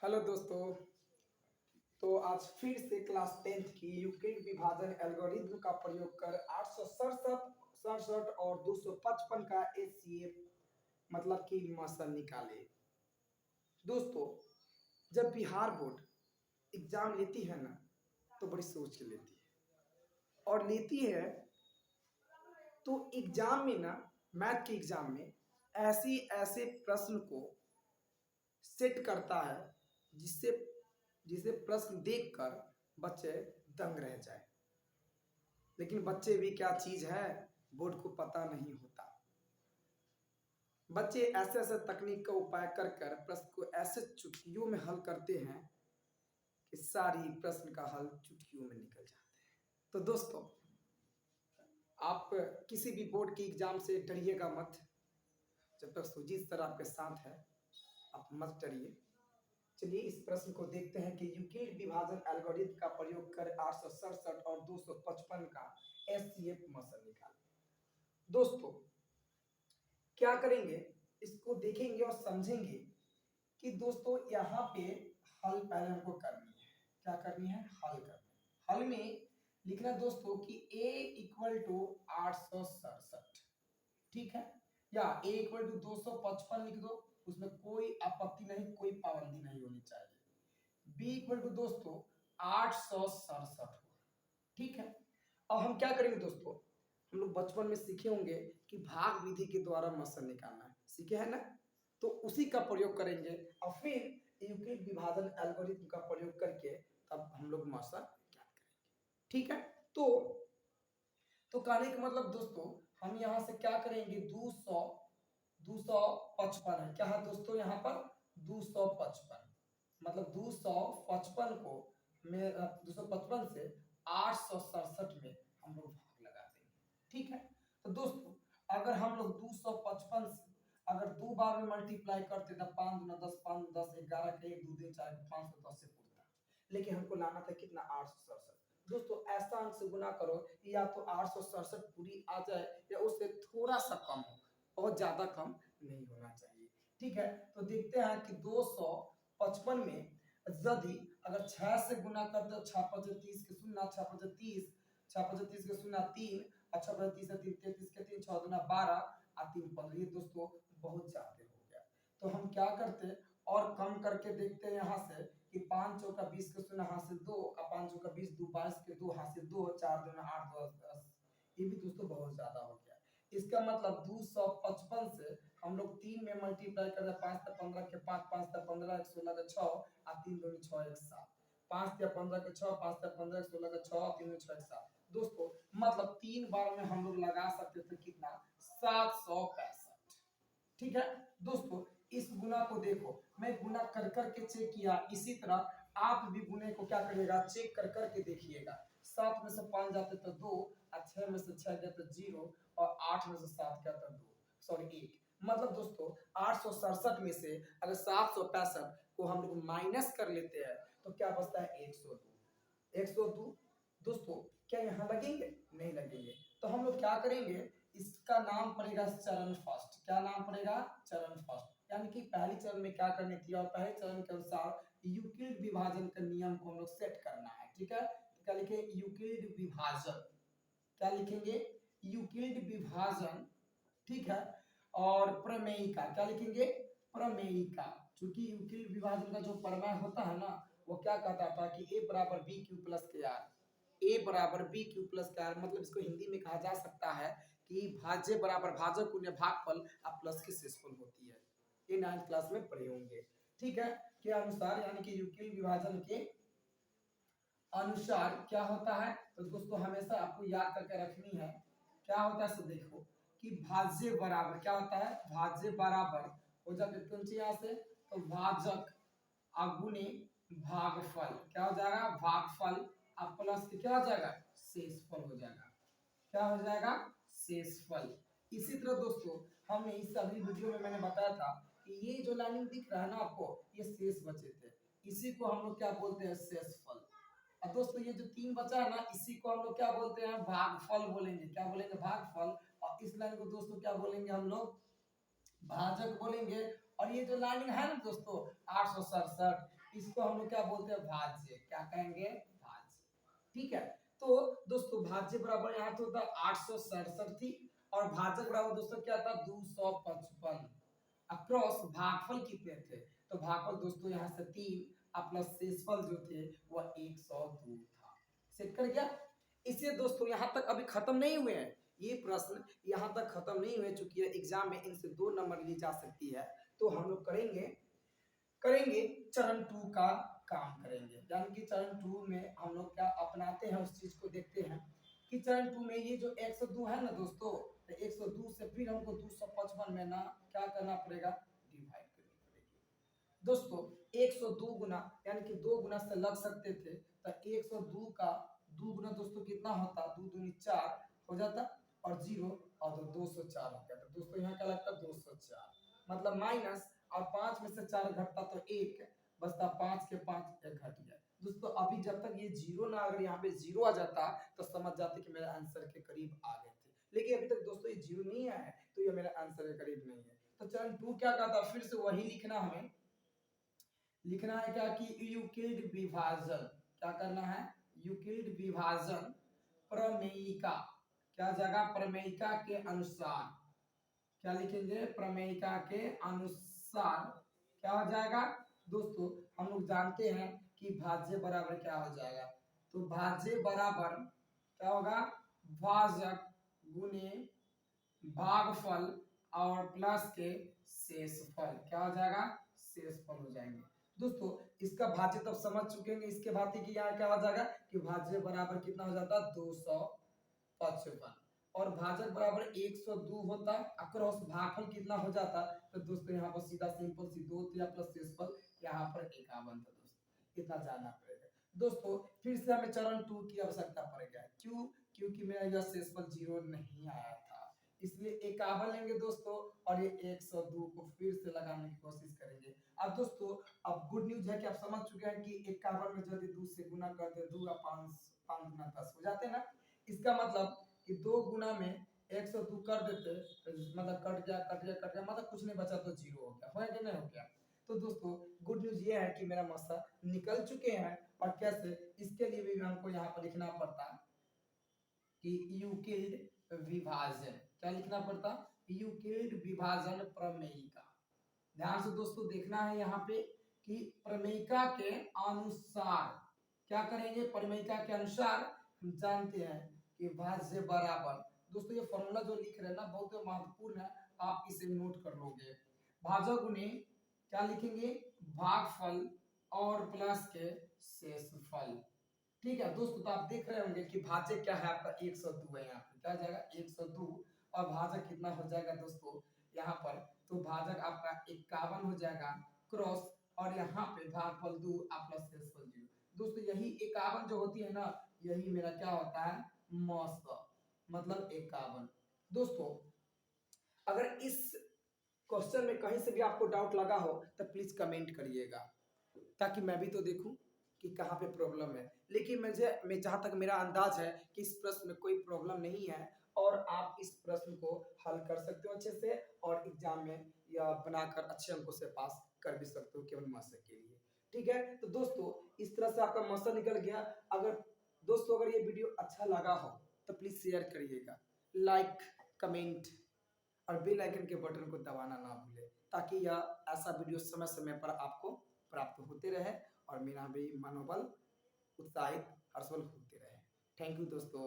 Hello दोस्तों। तो आज फिर से क्लास 10th की यूक्लिड विभाजन एल्गोरिथ्म का प्रयोग कर 867 और 255 का एचसीएफ मतलब कि मसल निकाले। दोस्तों, जब बिहार बोर्ड एग्जाम लेती है ना तो बड़ी सोच के लेती है और लेती है तो एग्जाम में ना, मैथ के एग्जाम में ऐसे ऐसे प्रश्न को सेट करता है जिससे जिसे प्रश्न देखकर बच्चे दंग रह जाए। लेकिन बच्चे भी क्या चीज है, बोर्ड को पता नहीं होता। बच्चे ऐसे ऐसे तकनीक का उपाय कर कर प्रश्न को ऐसे चुटकियों में हल करते हैं कि सारी प्रश्न का हल चुटकियों में निकल जाते हैं। तो दोस्तों, आप किसी भी बोर्ड की एग्जाम से डरिएगा मत। जब तक सुजीत सर आपके साथ है, आप मत डरिए। चलिए इस प्रश्न को देखते हैं कि यूक्लिड विभाजन एल्गोरिथ्म का प्रयोग कर 867 और 255 का एचसीएफ मसल निकालें। दोस्तों, क्या करेंगे, इसको देखेंगे और समझेंगे कि दोस्तों यहाँ पे हल पहले हमको करनी है। क्या करनी है? हल करनी है। हल में लिखना दोस्तों कि a इक्वल टू 867, ठीक है, या a इक्वल टू 255 लिख दो, उसमें कोई आपत्ति नहीं, कोई पाबंदी नहीं होनी चाहिए। b इक्वल टू दोस्तों 867 हो, ठीक है। अब हम क्या करेंगे दोस्तों, हम लोग बचपन में सीखे होंगे कि भाग विधि के द्वारा मसल निकालना है, सीखे हैं ना, तो उसी का प्रयोग करेंगे और फिर यूक्लिड विभाजन एल्गोरिथ्म का प्रयोग करके तब हम लोग मसल ज्ञात करेंगे, ठीक है। तो कहने का मतलब दोस्तों, हम यहाँ से क्या करेंगे, 255 है, क्या है दोस्तों यहाँ पर 255, मतलब 255 को में 255 से 867 में हम लोग भाग लगा देंगे, ठीक है। तो दोस्तों, अगर हम लोग 255 से अगर दो बार में मल्टीप्लाई करते तो 5 दूना 10, 5 10 11 के 1 2 दिन 4 510 से पूछता, लेकिन हमको लाना था कितना 867। दोस्तों, ऐसा अंक से गुना करो या तो 867 पूरी आ जाए या उससे थोड़ा सा कम हो, बहुत ज्यादा कम नहीं होना चाहिए, ठीक है। तो देखते हैं कि 255 में यदि अगर 6 से गुना कर दो, 6 5 30 के शून्य, 6 5 30, 6 5 30 के शून्य 3, और 6 5 30 33 के 3, 6 दूना 12 और 3 15, ये दोस्तों बहुत ज्यादा हो गया। तो हम क्या करते और कम करके देखते हैं यहाँ से कि 5 चौका 20 के शून्य हाथ से 2, और 5 चौका 20 2 22 के 2 हाथ से 2, 4 दूना 8 2 10, ये भी दोस्तों बहुत ज्यादा हो गया। इसका मतलब 255 से हम लोग 3 में मल्टीप्लाई कर दे, 5 तक 15 के 5, 5 तक 15 1 16 के 6 और 3 दूनी 6 1 7, 5 या 15 के 6, 5 तक 15 16 के 6 और 3 6 1 7। दोस्तों, मतलब 3 बार में हम लोग लगा सकते थे कितना, 765, ठीक है। दोस्तों, इस गुना को देखो, मैं गुना कर कर के चेक किया, इसी तरह आप भी गुने को क्या करिएगा, चेक कर कर के देखिएगा। 7 में से 5 जाते तो 2, और 6 में से 6 गए तो 0, और 8 में से 7 गया तो 2, सॉरी 1। मतलब दोस्तों 867 में से अगर 765 को हम लोग माइनस कर लेते हैं तो क्या बचता है, 102। 102 दोस्तों क्या यहाँ लगेंगे? नहीं लगेंगे। तो हम लोग क्या करेंगे, इसका नाम पड़ेगा चरण फर्स्ट। क्या नाम पड़ेगा? चरण फर्स्ट। यानी कि पहली चरण में क्या करनी थी और पहले चरण के अनुसार यूक्लिड विभाजन का नियम को हम लोग सेट करना है, ठीक है। तो क्या लिखे, यूक्लिड विभाजन, क्या लिखेंगे, यूक्लिड विभाजन, ठीक है। और प्रमेयिका, क्या लिखेंगे, प्रमेयिका। क्योंकि यूक्लिड विभाजन का जो प्रमेय होता है ना, वो क्या कहता था कि a बराबर बी क्यू प्लस के आर, a बराबर बी क्यू प्लस के आर, मतलब इसको हिंदी में कहा जा सकता है कि भाज्य बराबर भाजक गुण्य भागफल और प्लस की शेषफल होती है। ये 9th क्लास में पढ़े होंगे, ठीक है, के अनुसार, यानी कि यूक्लिड विभाजन के अनुसार क्या होता है। तो दोस्तों हमेशा आपको याद करके रखनी है, क्या होता है, सो देखो कि भाज्य बराबर क्या होता है, भाज्य बराबर हो जाते कौन सी यहाँ से, तो भाजक अगुणे भागफल, क्या हो जाएगा, भागफल, अब प्लस के क्या हो जाएगा, शेषफल हो जाएगा, क्या हो जाएगा, शेषफल। इसी तरह दोस्तों हमने इस अगली वीडियो में मैंने बताया था कि ये जो लाइनिंग दिख रहा है ना आपको, ये शेष बचे थे, इसी को हम लोग क्या बोलते हैं, शेषफल। और दोस्तों ये जो 3 बचा है ना, इसी को हम लोग क्या बोलते हैं, भागफल बोलेंगे। क्या बोलेंगे, भागफल। और इस लाइन को दोस्तों क्या बोलेंगे हम लोग, भाजक बोलेंगे। और ये जो लाइनिंग है ना दोस्तों 867, इसको हम लोग क्या बोलते हैं, भाज्य। क्या कहेंगे, भाज्य। ठीक है, तो दोस्तों भाज्य बराबर यहाँ तो होता 867 थी, और भाजक बराबर दोस्तों क्या था, 255। अक्रॉस भागफल कितने थे, तो भागफल दोस्तों यहाँ से 3 और प्लस शेषफल जो थे वह 102 था। सेट कर गया। इसलिए दोस्तों यहाँ तक अभी खत्म नहीं हुए हैं ये प्रश्न, यहाँ तक खत्म नहीं हुए, चूंकि एग्जाम में इनसे 2 नंबर ली जा सकती है। तो हम लोग करेंगे चरण 2 का काम करेंगे, यानी कि चरण 2 में हम लोग क्या अपनाते हैं उस चीज को देखते हैं कि चरण 2 में ये जो 102 है ना दोस्तों, तो 102 से फिर हमको 255 में ना क्या करना पड़ेगा, डिवाइड करनी पड़ेगी। दोस्तों 102 गुना यानी कि 2 गुना से लग सकते थे, तो 102 का 2 गुना दोस्तों कितना होता, 2 दूनी 4 हो जाता, और 0 और 204 हो गया। तो दोस्तों यहाँ क्या लगता, 204 मतलब माइनस, और 5 में से 4 घटता तो 1 बचता, 5 के 5 एक घट गया। दोस्तों अभी जब तक ये 0 ना, अगर यहाँ पे 0 आ जाता तो समझ जाते कि मेरा आंसर के करीब आ गए थे, लेकिन अभी तक दोस्तों ये 0 नहीं आया है, तो ये मेरा आंसर के करीब नहीं है। तो चरण 2 क्या कहता, फिर से वही लिखना, हमें लिखना है क्या कि यूक्लिड विभाजन। क्या करना है, यूक्लिड विभाजन प्रमेयिका, क्या जगह, प्रमेयिका के अनुसार। क्या लिखेंगे, प्रमेयिका के अनुसार क्या हो जाएगा दोस्तों, हम लोग जानते हैं कि भाज्य बराबर क्या हो जाएगा, तो भाज्य बराबर क्या होगा, भाजक गुने भागफल और प्लस के शेषफल। क्या हो जाएगा, शेषफल हो जाएंगे। दोस्तों इसका भाज्य तब समझ चुके हैं, इसके भांति की यहाँ क्या हो जाएगा कि भाज्य बराबर कितना हो जाता, 255, और भाजक बराबर 102 होता, अक्रॉस भागफल कितना हो जाता, तो दोस्तों यहाँ पर सीधा सिंपल सी 2 था प्लस शेषफल यहाँ पर 51 था। दोस्तों इतना जानना पड़ेगा। दोस्तों फिर से हमें चरण 2 की आवश्यकता पड़ गया, क्यों, क्योंकि मेरा यह शेषफल 0 नहीं आया था, इसलिए 51 लेंगे दोस्तों, और ये 102 को फिर से लगाने की कोशिश करेंगे। अब दोस्तों अब गुड न्यूज है कि आप समझ चुके हैं कि 51 में यदि 2 से गुना करते 2 या 5 5 गुना 10 हो जाते हैं ना, इसका मतलब कि 2 गुना में 102 कर देते, तो मतलब कट गया मतलब कुछ नहीं बचा, तो 0 हो गया, कि नहीं हो गया। तो दोस्तों गुड न्यूज ये है कि मेरा मसला निकल चुके हैं, और कैसे, इसके लिए भी हमको यहाँ पर लिखना पड़ता कि यूक्लिड विभाजन, क्या लिखना पड़ता, यूक्लिड विभाजन प्रमेयिका। ध्यान से दोस्तों देखना है यहाँ पे कि प्रमेयिका के अनुसार क्या करेंगे, प्रमेयिका के अनुसार हम जानते हैं कि भाज्य बराबर, दोस्तों ये फॉर्मूला जो लिख रहे हैं ना बहुत महत्वपूर्ण है, आप इसे नोट कर लोगे। भाजक गुने क्या लिखेंगे, भागफल और प्लस के शेषफल। ठीक है दोस्तों, तो आप देख रहे होंगे कि भाजक क्या है आपका 102 है, यहाँ पे क्या जाएगा 102, और भाजक कितना हो जाएगा दोस्तों यहाँ पर, तो भाजक आपका 51 हो जाएगा क्रॉस, और यहाँ पे भागफल 2 प्लस शेषफल 0। दोस्तों यही 51 जो होती है ना, यही मेरा क्या होता है, मौसा, मतलब 51। दोस्तों अगर इस क्वेश्चन में कहीं से भी आपको डाउट लगा हो तो प्लीज कमेंट करिएगा, ताकि मैं भी तो देखूं कि कहाँ पे प्रॉब्लम है। लेकिन मैं जहाँ तक मेरा अंदाज है कि इस प्रश्न में कोई प्रॉब्लम नहीं है, और आप इस प्रश्न को हल कर सकते हो अच्छे से, और एग्जाम में या बनाकर अच्छे अंकों से पास कर भी सकते हो केवल मसक के लिए। ठीक है, तो दोस्तों इस तरह से आपका मसला निकल गया। अगर दोस्तों अगर ये वीडियो अच्छा लगा हो तो प्लीज शेयर करिएगा, लाइक, कमेंट और बेल आइकन के बटन को दबाना ना भूलें, ताकि यह ऐसा वीडियो समय समय पर आपको प्राप्त होते रहे, और मेरा भी मनोबल उत्साहित हर्षल होते रहे। थैंक यू दोस्तों।